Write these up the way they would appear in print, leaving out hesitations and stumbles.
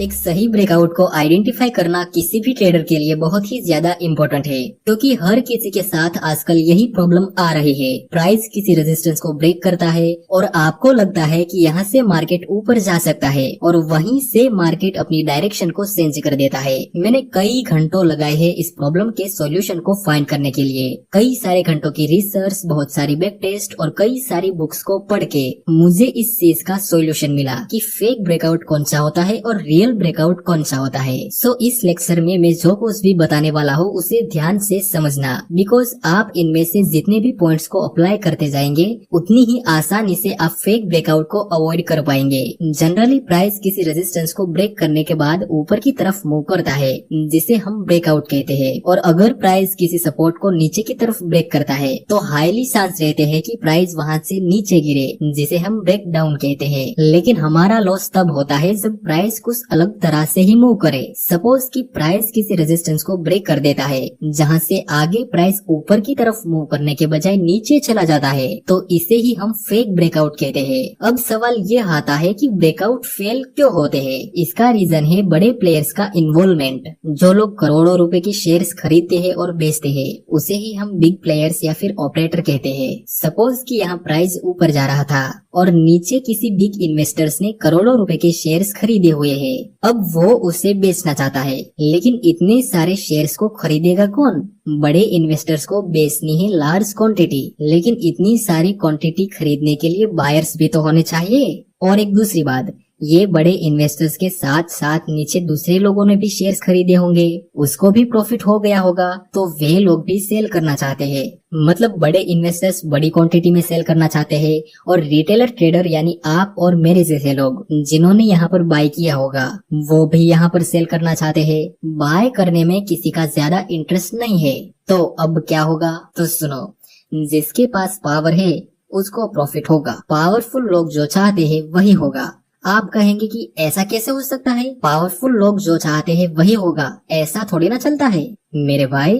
एक सही ब्रेकआउट को आइडेंटिफाई करना किसी भी ट्रेडर के लिए बहुत ही ज्यादा इम्पोर्टेंट है, क्योंकि हर किसी के साथ आजकल यही प्रॉब्लम आ रही है। प्राइस किसी रेजिस्टेंस को ब्रेक करता है और आपको लगता है कि यहाँ से मार्केट ऊपर जा सकता है और वहीं से मार्केट अपनी डायरेक्शन को चेंज कर देता है। मैंने कई घंटों लगाए हैं इस प्रॉब्लम के सॉल्यूशन को फाइंड करने के लिए। कई सारे घंटों की रिसर्च, बहुत सारी बैक टेस्ट और कई सारी बुक्स को पढ़ के मुझे इस चीज का सॉल्यूशन मिला कि फेक ब्रेकआउट कौन सा होता है और रियल ब्रेकआउट कौन सा होता है। सो इस लेक्चर में मैं जो कुछ भी बताने वाला हूँ उसे ध्यान से समझना, बिकॉज आप इनमें से जितने भी पॉइंट्स को अप्लाई करते जाएंगे उतनी ही आसानी से आप फेक ब्रेकआउट को अवॉइड कर पाएंगे। जनरली प्राइस किसी रेजिस्टेंस को ब्रेक करने के बाद ऊपर की तरफ मूव करता है, जिसे हम ब्रेकआउट कहते हैं, और अगर प्राइस किसी सपोर्ट को नीचे की तरफ ब्रेक करता है तो हाईली चांस रहते हैं कि प्राइस वहां से नीचे गिरे, जिसे हम ब्रेक डाउन कहते हैं। लेकिन हमारा लॉस तब होता है जब प्राइस कुछ अलग तरह से ही मूव करे। सपोज कि प्राइस किसी रेजिस्टेंस को ब्रेक कर देता है जहां से आगे प्राइस ऊपर की तरफ मूव करने के बजाय नीचे चला जाता है, तो इसे ही हम फेक ब्रेकआउट कहते हैं। अब सवाल ये आता है कि ब्रेकआउट फेल क्यों होते हैं। इसका रीजन है बड़े प्लेयर्स का इन्वॉल्वमेंट। जो लोग करोड़ों रुपए की शेयर्स खरीदते हैं और बेचते हैं उसे ही हम बिग प्लेयर्स या फिर ऑपरेटर कहते हैं। सपोज कि यहाँ प्राइस ऊपर जा रहा था और नीचे किसी बिग इन्वेस्टर्स ने करोड़ों रुपए के शेयर्स खरीदे हुए हैं। अब वो उसे बेचना चाहता है, लेकिन इतने सारे शेयर्स को खरीदेगा कौन? बड़े इन्वेस्टर्स को बेचनी है लार्ज क्वांटिटी, लेकिन इतनी सारी क्वांटिटी खरीदने के लिए बायर्स भी तो होने चाहिए। और एक दूसरी बात, ये बड़े इन्वेस्टर्स के साथ साथ नीचे दूसरे लोगों ने भी शेयर्स खरीदे होंगे, उसको भी प्रॉफिट हो गया होगा, तो वे लोग भी सेल करना चाहते हैं। मतलब बड़े इन्वेस्टर्स बड़ी क्वांटिटी में सेल करना चाहते हैं और रिटेलर ट्रेडर यानी आप और मेरे जैसे लोग जिन्होंने यहाँ पर बाय किया होगा वो भी यहाँ पर सेल करना चाहते हैं। बाय करने में किसी का ज्यादा इंटरेस्ट नहीं है, तो अब क्या होगा? तो सुनो, जिसके पास पावर है उसको प्रॉफिट होगा। पावरफुल लोग जो चाहते हैं वही होगा। आप कहेंगे कि ऐसा कैसे हो सकता है? पावरफुल लोग जो चाहते हैं वही होगा, ऐसा थोड़ी ना चलता है मेरे भाई।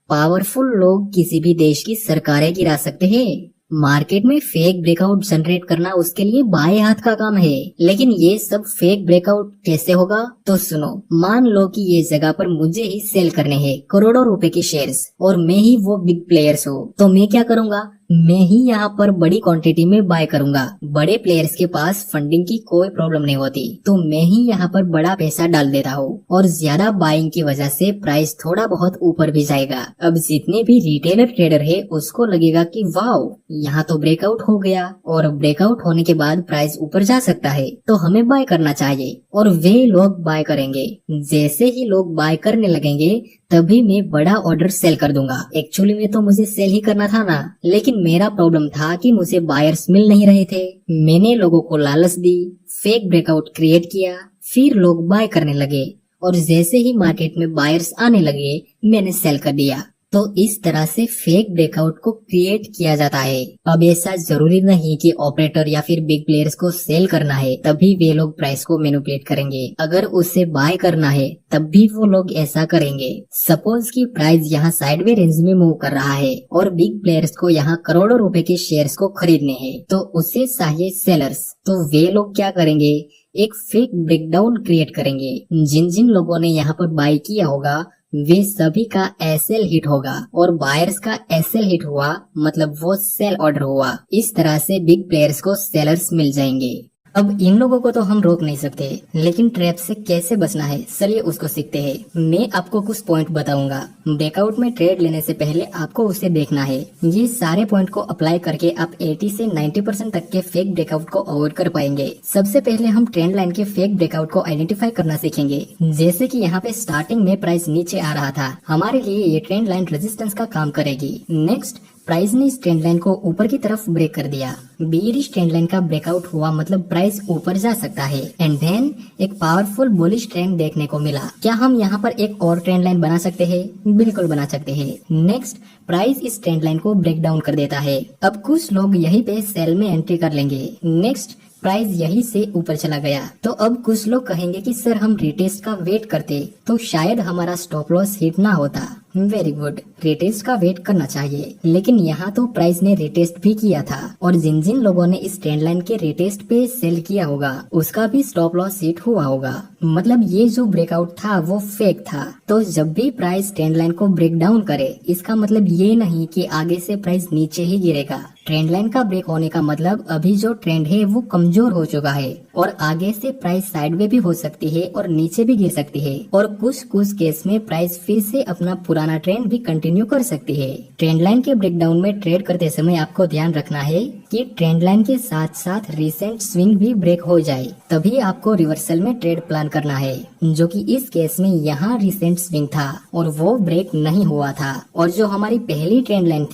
पावरफुल लोग किसी भी देश की सरकारें गिरा सकते हैं। मार्केट में फेक ब्रेकआउट जनरेट करना उसके लिए बाएं हाथ का काम है। लेकिन ये सब फेक ब्रेकआउट कैसे होगा? तो सुनो, मान लो कि ये जगह पर मुझे ही सेल करने हैं करोड़ों रुपए के शेयर्स और मैं ही वो बिग प्लेयर्स हूँ, तो मैं क्या करूँगा? मैं ही यहाँ पर बड़ी क्वांटिटी में बाय करूंगा। बड़े प्लेयर्स के पास फंडिंग की कोई प्रॉब्लम नहीं होती, तो मैं ही यहाँ पर बड़ा पैसा डाल देता हूँ और ज्यादा बाइंग की वजह से प्राइस थोड़ा बहुत ऊपर भी जाएगा। अब जितने भी रिटेलर ट्रेडर है उसको लगेगा कि वाओ, यहाँ तो ब्रेकआउट हो गया और ब्रेकआउट होने के बाद प्राइस ऊपर जा सकता है, तो हमें बाय करना चाहिए, और वे लोग बाय करेंगे। जैसे ही लोग बाय करने लगेंगे तभी मैं बड़ा ऑर्डर सेल कर दूंगा। एक्चुअली में तो मुझे सेल ही करना था ना, लेकिन मेरा प्रॉब्लम था कि मुझे बायर्स मिल नहीं रहे थे। मैंने लोगों को लालच दी, फेक ब्रेकआउट क्रिएट किया, फिर लोग बाय करने लगे और जैसे ही मार्केट में बायर्स आने लगे मैंने सेल कर दिया। तो इस तरह से फेक ब्रेकआउट को क्रिएट किया जाता है। अब ऐसा जरूरी नहीं कि ऑपरेटर या फिर बिग प्लेयर्स को सेल करना है तभी वे लोग प्राइस को मैनिपुलेट करेंगे। अगर उसे बाय करना है तब भी वो लोग ऐसा करेंगे। सपोज कि प्राइस यहाँ साइडवे रेंज में मूव कर रहा है और बिग प्लेयर्स को यहाँ करोड़ों रुपए के शेयर्स को खरीदने हैं, तो उसे चाहिए सेलर्स। तो वे लोग क्या करेंगे? एक फेक ब्रेकडाउन क्रिएट करेंगे। जिन जिन लोगों ने यहाँ पर बाय किया होगा वे सभी का एसएल हिट होगा और बायर्स का एसएल हिट हुआ, मतलब वो सेल ऑर्डर हुआ। इस तरह से बिग प्लेयर्स को सेलर्स मिल जाएंगे। अब इन लोगों को तो हम रोक नहीं सकते, लेकिन ट्रैप से कैसे बचना है चलिए उसको सीखते हैं। मैं आपको कुछ पॉइंट बताऊंगा। ब्रेकआउट में ट्रेड लेने से पहले आपको उसे देखना है। ये सारे पॉइंट को अप्लाई करके आप 80 से 90% तक के फेक ब्रेकआउट को अवॉइड कर पाएंगे। सबसे पहले हम ट्रेंड लाइन के फेक ब्रेकआउट को आइडेंटिफाई करना सीखेंगे। जैसे कि यहाँ पे स्टार्टिंग में प्राइस नीचे आ रहा था, हमारे लिए ये ट्रेंड लाइन रेजिस्टेंस का काम करेगी। नेक्स्ट, प्राइस ने इस ट्रेंड लाइन को ऊपर की तरफ ब्रेक कर दिया। बेयरिश ट्रेंड लाइन का ब्रेकआउट हुआ, मतलब प्राइस ऊपर जा सकता है। एंड देन एक पावरफुल बुलिश ट्रेंड देखने को मिला। क्या हम यहाँ पर एक और ट्रेंड लाइन बना सकते हैं? बिल्कुल बना सकते हैं। नेक्स्ट, प्राइस इस ट्रेंड लाइन को ब्रेक डाउन कर देता है। अब कुछ लोग यहीं पे सेल में एंट्री कर लेंगे। नेक्स्ट, प्राइस यहीं से ऊपर चला गया, तो अब कुछ लोग कहेंगे कि सर हम रिटेस्ट का वेट करते तो शायद हमारा स्टॉप लॉस हिट ना होता। वेरी गुड, रिटेस्ट का वेट करना चाहिए। लेकिन यहाँ तो प्राइस ने रिटेस्ट भी किया था और जिन जिन लोगों ने इस ट्रेंड लाइन के रिटेस्ट पे सेल किया होगा उसका भी स्टॉप लॉस हिट हुआ होगा। मतलब ये जो ब्रेकआउट था वो फेक था। तो जब भी प्राइस ट्रेंड लाइन को ब्रेक डाउन करे इसका मतलब ये नहीं कि आगे से प्राइस नीचे ही गिरेगा। ट्रेंड लाइन का ब्रेक होने का मतलब अभी जो ट्रेंड है वो कमजोर हो चुका है और आगे से प्राइस साइडवे भी हो सकती है और नीचे भी गिर सकती है और कुछ केस में प्राइस फिर से अपना पुराना ट्रेंड भी कंटिन्यू कर सकती है। ट्रेंड लाइन के ब्रेकडाउन में ट्रेड करते समय आपको ध्यान रखना है कि ट्रेंड लाइन के साथ साथ रिसेंट स्विंग भी ब्रेक हो जाए, तभी आपको रिवर्सल में ट्रेड प्लान करना है, जो कि इस केस में यहाँ रिसेंट स्विंग था और वो ब्रेक नहीं हुआ था। और जो हमारी पहली ट्रेंड लाइन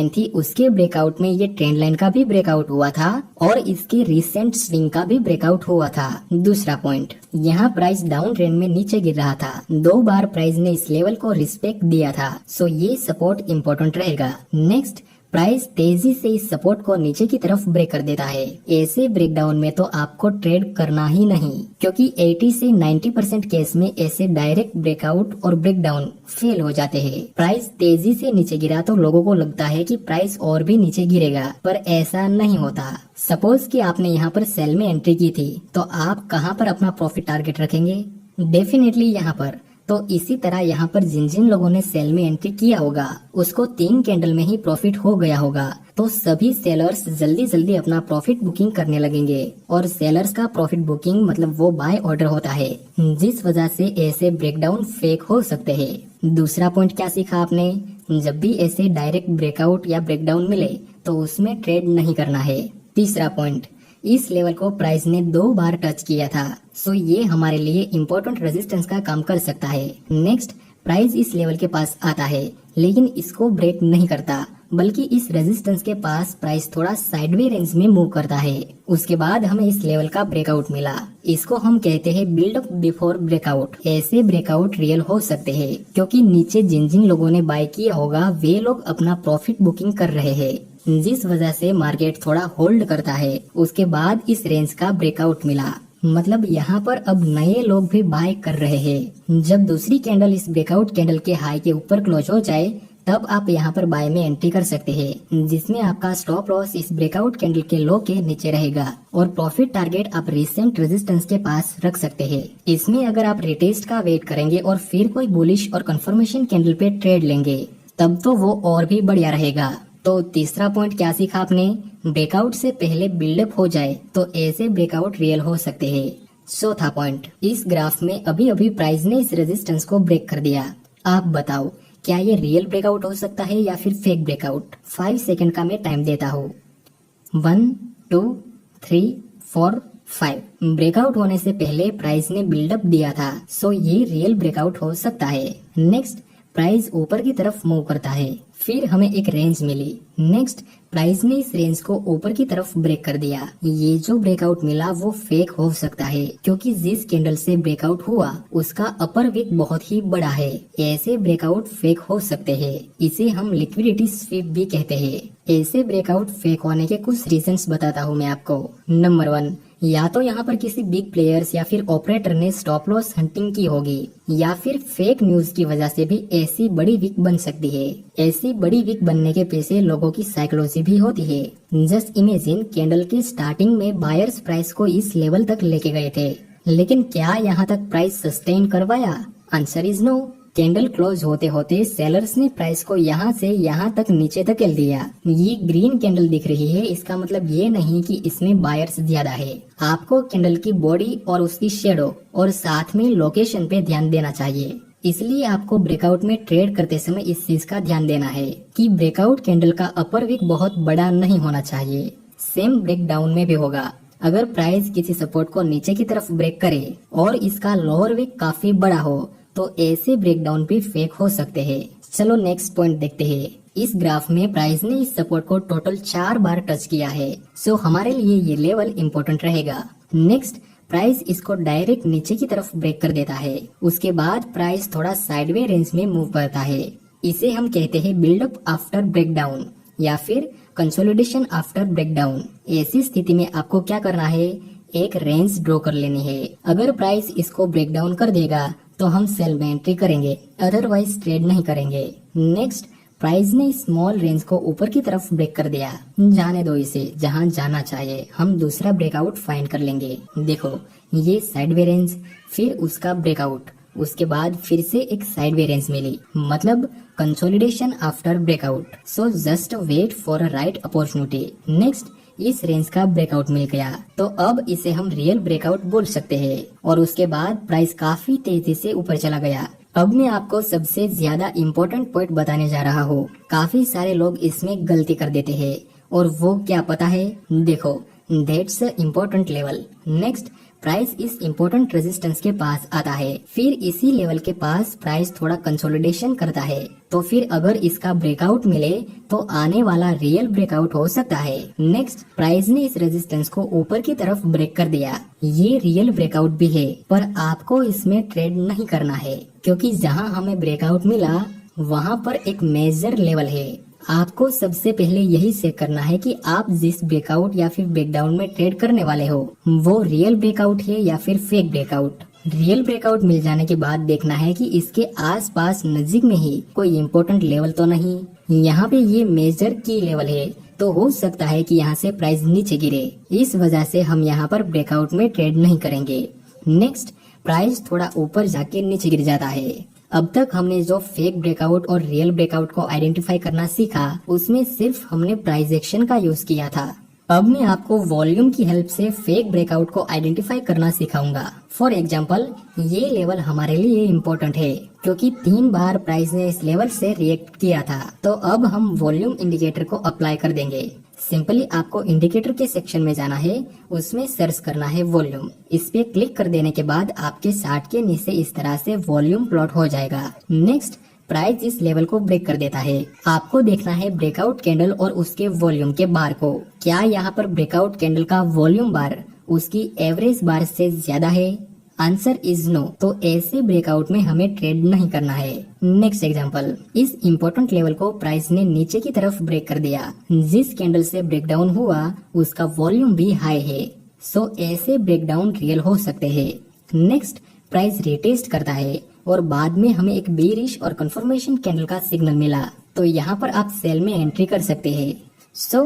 थी उसके ब्रेकआउट में ये ट्रेंड लाइन का भी ब्रेकआउट हुआ था और इसके रिसेंट स्विंग का भी ब्रेकआउट हुआ था। दूसरा पॉइंट, यहाँ प्राइस डाउन ट्रेंड में नीचे गिर रहा था, 2 बार प्राइस ने इस लेवल को रिस्पेक्ट दिया था, सो ये सपोर्ट इम्पोर्टेंट रहेगा। नेक्स्ट, प्राइस तेजी से इस सपोर्ट को नीचे की तरफ ब्रेक कर देता है। ऐसे ब्रेकडाउन में तो आपको ट्रेड करना ही नहीं, क्योंकि 80 से 90% केस में ऐसे डायरेक्ट ब्रेकआउट और ब्रेकडाउन फेल हो जाते हैं। प्राइस तेजी से नीचे गिरा तो लोगों को लगता है कि प्राइस और भी नीचे गिरेगा, पर ऐसा नहीं होता। सपोज कि आपने यहाँ पर सेल में एंट्री की थी, तो आप कहाँ पर अपना प्रॉफिट टारगेट रखेंगे? डेफिनेटली यहाँ पर। तो इसी तरह यहाँ पर जिन जिन लोगों ने सेल में एंट्री किया होगा उसको 3 कैंडल में ही प्रॉफिट हो गया होगा, तो सभी सेलर्स जल्दी जल्दी अपना प्रॉफिट बुकिंग करने लगेंगे और सेलर्स का प्रॉफिट बुकिंग मतलब वो बाय ऑर्डर होता है, जिस वजह से ऐसे ब्रेकडाउन फेक हो सकते हैं। दूसरा पॉइंट क्या सीखा आपने? जब भी ऐसे डायरेक्ट ब्रेकआउट या ब्रेकडाउन मिले तो उसमें ट्रेड नहीं करना है। तीसरा पॉइंट, इस लेवल को प्राइस ने 2 बार टच किया था, सो ये हमारे लिए इम्पोर्टेंट रेजिस्टेंस का काम कर सकता है। नेक्स्ट, प्राइस इस लेवल के पास आता है लेकिन इसको ब्रेक नहीं करता, बल्कि इस रेजिस्टेंस के पास प्राइस थोड़ा साइडवे रेंज में मूव करता है। उसके बाद हमें इस लेवल का ब्रेकआउट मिला, इसको हम कहते हैं बिल्ड अप बिफोर ब्रेकआउट। ऐसे ब्रेकआउट रियल हो सकते हैं क्योंकि नीचे जिन जिन लोगों ने बाय किया होगा वे लोग अपना प्रॉफिट बुकिंग कर रहे हैं, जिस वजह से मार्केट थोड़ा होल्ड करता है। उसके बाद इस रेंज का ब्रेकआउट मिला, मतलब यहाँ पर अब नए लोग भी बाय कर रहे हैं। जब दूसरी कैंडल इस ब्रेकआउट कैंडल के हाई के ऊपर क्लोज हो जाए तब आप यहाँ पर बाय में एंट्री कर सकते हैं, जिसमें आपका स्टॉप लॉस इस ब्रेकआउट कैंडल के लो के नीचे रहेगा और प्रॉफिट टारगेट आप रिसेंट रेजिस्टेंस के पास रख सकते हैं। इसमें अगर आप रिटेस्ट का वेट करेंगे और फिर कोई बुलिश और कंफर्मेशन कैंडल पे ट्रेड लेंगे तब तो वो और भी बढ़िया रहेगा। तो तीसरा पॉइंट क्या सीखा आपने? ब्रेकआउट से पहले बिल्डअप हो जाए तो ऐसे ब्रेकआउट रियल हो सकते हैं। चौथा पॉइंट, इस ग्राफ में अभी अभी प्राइस ने इस रेजिस्टेंस को ब्रेक कर दिया। आप बताओ क्या ये रियल ब्रेकआउट हो सकता है या फिर फेक ब्रेकआउट? 5 सेकंड का मैं टाइम देता हूँ। 1 2 3 4 5। ब्रेकआउट होने से पहले प्राइस ने बिल्डअप दिया था, सो ये रियल ब्रेकआउट हो सकता है। नेक्स्ट, प्राइस ऊपर की तरफ मूव करता है, फिर हमें एक रेंज मिली। नेक्स्ट, प्राइस ने इस रेंज को ऊपर की तरफ ब्रेक कर दिया। ये जो ब्रेकआउट मिला वो फेक हो सकता है क्योंकि जिस कैंडल से ब्रेकआउट हुआ उसका अपर विक बहुत ही बड़ा है। ऐसे ब्रेकआउट फेक हो सकते हैं, इसे हम लिक्विडिटी स्वीप भी कहते हैं। ऐसे ब्रेकआउट फेक होने के कुछ रीजंस बताता हूँ मैं आपको। नंबर 1, या तो यहाँ पर किसी बिग प्लेयर्स या फिर ऑपरेटर ने स्टॉप लॉस हंटिंग की होगी, या फिर फेक न्यूज की वजह से भी ऐसी बड़ी विक बन सकती है। ऐसी बड़ी विक बनने के पीछे लोगों की साइकोलॉजी भी होती है। जस्ट इमेजिन, कैंडल के स्टार्टिंग में बायर्स प्राइस को इस लेवल तक लेके गए थे, लेकिन क्या यहाँ तक प्राइस सस्टेन करवाया? Answer is no. Candle close होते होते सेलर्स ने प्राइस को यहाँ से यहाँ तक नीचे धकेल दिया। ये ग्रीन कैंडल दिख रही है, इसका मतलब ये नहीं कि इसमें बायर्स ज्यादा है। आपको कैंडल की बॉडी और उसकी शेडो और साथ में लोकेशन पे ध्यान देना चाहिए। इसलिए आपको ब्रेकआउट में ट्रेड करते समय इस चीज का ध्यान देना है कि ब्रेकआउट कैंडल का अपर विक बहुत बड़ा नहीं होना चाहिए। सेम ब्रेक डाउन में भी होगा। अगर प्राइस किसी सपोर्ट को नीचे की तरफ ब्रेक करे और इसका लोअर विक काफी बड़ा हो तो ऐसे ब्रेकडाउन भी फेक हो सकते हैं। चलो नेक्स्ट पॉइंट देखते हैं। इस ग्राफ में प्राइस ने इस सपोर्ट को टोटल 4 बार टच किया है, सो हमारे लिए ये लेवल इम्पोर्टेंट रहेगा। नेक्स्ट, प्राइस इसको डायरेक्ट नीचे की तरफ ब्रेक कर देता है। उसके बाद प्राइस थोड़ा साइडवे रेंज में मूव करता है। इसे हम कहते हैं बिल्डअप आफ्टर ब्रेकडाउन या फिर कंसोलिडेशन आफ्टर ब्रेकडाउन। ऐसी स्थिति में आपको क्या करना है? एक रेंज ड्रॉ कर लेनी है। अगर प्राइस इसको ब्रेक डाउन कर देगा तो हम सेल में एंट्री करेंगे, अदरवाइज ट्रेड नहीं करेंगे। नेक्स्ट, प्राइस ने स्मॉल रेंज को ऊपर की तरफ ब्रेक कर दिया, जाने दो इसे, जहां जाना चाहिए हम दूसरा ब्रेकआउट फाइंड कर लेंगे। देखो ये साइडवे रेंज, फिर उसका ब्रेकआउट, उसके बाद फिर से एक साइडवे रेंज मिली, मतलब consolidation after breakout. So just wait for a right opportunity. Next, इस रेंज का ब्रेकआउट मिल गया, तो अब इसे हम रियल ब्रेकआउट बोल सकते हैं। और उसके बाद प्राइस काफी तेजी से ऊपर चला गया। अब मैं आपको सबसे ज्यादा इम्पोर्टेंट पॉइंट बताने जा रहा हूँ। काफी सारे लोग इसमें गलती कर देते हैं, और वो क्या पता है? देखो, that's important level. Next, price इस इम्पोर्टेंट रेजिस्टेंस के पास आता है, फिर इसी लेवल के पास प्राइस थोड़ा कंसोलिडेशन करता है, तो फिर अगर इसका ब्रेकआउट मिले तो आने वाला रियल ब्रेकआउट हो सकता है। नेक्स्ट, प्राइस ने इस रेजिस्टेंस को ऊपर की तरफ ब्रेक कर दिया, ये रियल ब्रेकआउट भी है, पर आपको इसमें ट्रेड नहीं करना है, क्योंकि जहां हमें ब्रेकआउट मिला वहां पर एक मेजर लेवल है। आपको सबसे पहले यही चेक करना है कि आप जिस ब्रेकआउट या फिर ब्रेकडाउन में ट्रेड करने वाले हो वो रियल ब्रेकआउट है या फिर फेक ब्रेकआउट। रियल ब्रेकआउट मिल जाने के बाद देखना है कि इसके आसपास नजीक में ही कोई इम्पोर्टेंट लेवल तो नहीं। यहाँ पे ये मेजर की लेवल है, तो हो सकता है कि यहाँ से प्राइस नीचे गिरे, इस वजह से हम यहाँ पर ब्रेकआउट में ट्रेड नहीं करेंगे। नेक्स्ट, प्राइस थोड़ा ऊपर जाके नीचे गिर जाता है। अब तक हमने जो फेक ब्रेकआउट और रियल ब्रेकआउट को आइडेंटिफाई करना सीखा, उसमें सिर्फ हमने प्राइस एक्शन का यूज किया था। अब मैं आपको वॉल्यूम की हेल्प से फेक ब्रेकआउट को आइडेंटिफाई करना सिखाऊंगा। फॉर एग्जाम्पल, ये लेवल हमारे लिए इम्पोर्टेंट है, क्योंकि 3 बार प्राइस ने इस लेवल से रिएक्ट किया था। तो अब हम वॉल्यूम इंडिकेटर को अप्लाई कर देंगे। सिंपली आपको इंडिकेटर के सेक्शन में जाना है, उसमें सर्च करना है वॉल्यूम। इस पे क्लिक कर देने के बाद आपके चार्ट के नीचे इस तरह से वॉल्यूम प्लॉट हो जाएगा। नेक्स्ट, प्राइस इस लेवल को ब्रेक कर देता है। आपको देखना है ब्रेकआउट कैंडल और उसके वॉल्यूम के बार को। क्या यहाँ पर ब्रेकआउट कैंडल का वॉल्यूम बार उसकी एवरेज बार से ज्यादा है? Answer is no. तो ऐसे ब्रेकआउट में हमें ट्रेड नहीं करना है। नेक्स्ट एग्जांपल, इस इम्पोर्टेंट लेवल को प्राइस ने नीचे की तरफ ब्रेक कर दिया, जिस कैंडल से ब्रेकडाउन हुआ उसका वॉल्यूम भी हाई है, सो ऐसे ब्रेकडाउन रियल हो सकते हैं। नेक्स्ट, प्राइस रिटेस्ट करता है और बाद में हमें एक बेरिश और कंफर्मेशन कैंडल का सिग्नल मिला, तो यहाँ पर आप सेल में एंट्री कर सकते हैं। सो